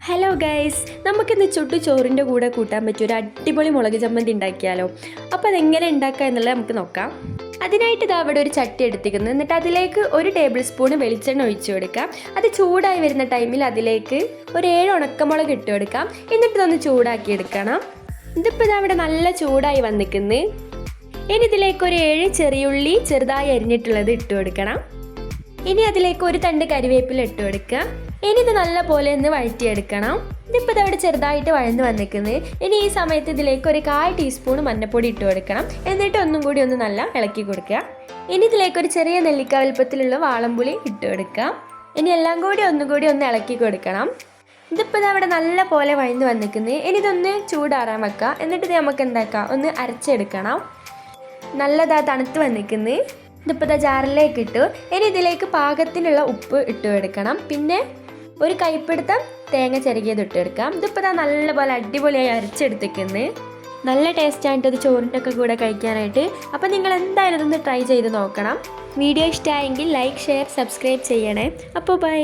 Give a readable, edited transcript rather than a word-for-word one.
Hello guys, നമുക്കിന്ന് ചുട്ടു ചോറിൻ്റെ കൂടെ കൂട്ടാൻ പറ്റിയ ഒരു അടിപൊളി മുളക് ചമ്മന്തി ഉണ്ടാക്കിയാലോ. അപ്പോൾ അതെങ്ങനെ ഉണ്ടാക്കുക എന്നുള്ളത് നമുക്ക് നോക്കാം. അതിനായിട്ട് ഇതാ അവിടെ ഒരു ചട്ടി എടുത്തിരിക്കുന്നു. എന്നിട്ട് അതിലേക്ക് 1 ടേബിൾ സ്പൂൺ വെളിച്ചെണ്ണ ഒഴിച്ചു കൊടുക്കാം. അത് ചൂടായി വരുന്ന ടൈമിൽ അതിലേക്ക് ഒരു 7 ഉണക്കമുളക് ഇട്ട് കൊടുക്കാം. എന്നിട്ട് ഇതൊന്ന് ചൂടാക്കി എടുക്കണം. ഇതിപ്പോൾ ഇതാ അവിടെ നല്ല ചൂടായി വന്നിരിക്കുന്നു. ഇനി ഇതിലേക്ക് ഒരു 7 ചെറിയുള്ളി ചെറുതായി അരിഞ്ഞിട്ടുള്ളത് ഇട്ട് കൊടുക്കണം. ഇനി അതിലേക്ക് ഒരു തണ്ട് കരിവേപ്പില ഇട്ട് കൊടുക്കുക. ഇനി ഇത് നല്ല പോലെ ഒന്ന് വഴറ്റിയെടുക്കണം. ഇതിപ്പോൾ ഇതവിടെ ചെറുതായിട്ട് വഴന്ന് വന്നിരിക്കുന്നത്. ഇനി ഈ സമയത്ത് ഇതിലേക്ക് ഒരു 1/4 ടീസ്പൂൺ മഞ്ഞൾപ്പൊടി ഇട്ട് കൊടുക്കണം. എന്നിട്ട് ഒന്നും കൂടി ഒന്ന് നല്ല ഇളക്കി കൊടുക്കുക. ഇനി ഇതിലേക്ക് ഒരു ചെറിയ നെല്ലിക്ക വലുപ്പത്തിലുള്ള വാളംപുളി ഇട്ട് കൊടുക്കാം. ഇനി എല്ലാം കൂടി ഒന്നുകൂടി ഒന്ന് ഇളക്കി കൊടുക്കണം. ഇതിപ്പോൾ ഇതവിടെ നല്ല പോലെ വഴന്ന് വന്നിരിക്കുന്നത്. ഇനി ഇതൊന്ന് ചൂടാറാൻ വെക്കുക. എന്നിട്ട് ഇത് നമുക്ക് എന്താക്കാം, ഒന്ന് അരച്ചെടുക്കണം. നല്ലതാ തണുത്ത് വന്നിരിക്കുന്നത്. ഇതിപ്പോൾ ജാറിലേക്ക് ഇട്ടു. ഇനി ഇതിലേക്ക് പാകത്തിനുള്ള ഉപ്പ് ഇട്ട് കൊടുക്കണം. പിന്നെ ഒരു കൈപ്പിടുത്തം തേങ്ങ ചിരകിയത് ഇട്ടെടുക്കാം. ഇതിപ്പോൾ നല്ലപോലെ അടിപൊളിയായി അരച്ചെടുത്തേക്കുന്നത്. നല്ല ടേസ്റ്റായിട്ട് ഇത് ചോറിൻ്റെ ഒക്കെ കൂടെ കഴിക്കാനായിട്ട്. അപ്പോൾ നിങ്ങൾ എന്തായാലും ഇതൊന്ന് ട്രൈ ചെയ്ത് നോക്കണം. വീഡിയോ ഇഷ്ടമായെങ്കിൽ ലൈക്ക്, ഷെയർ, സബ്സ്ക്രൈബ് ചെയ്യണേ. അപ്പോൾ ബൈ.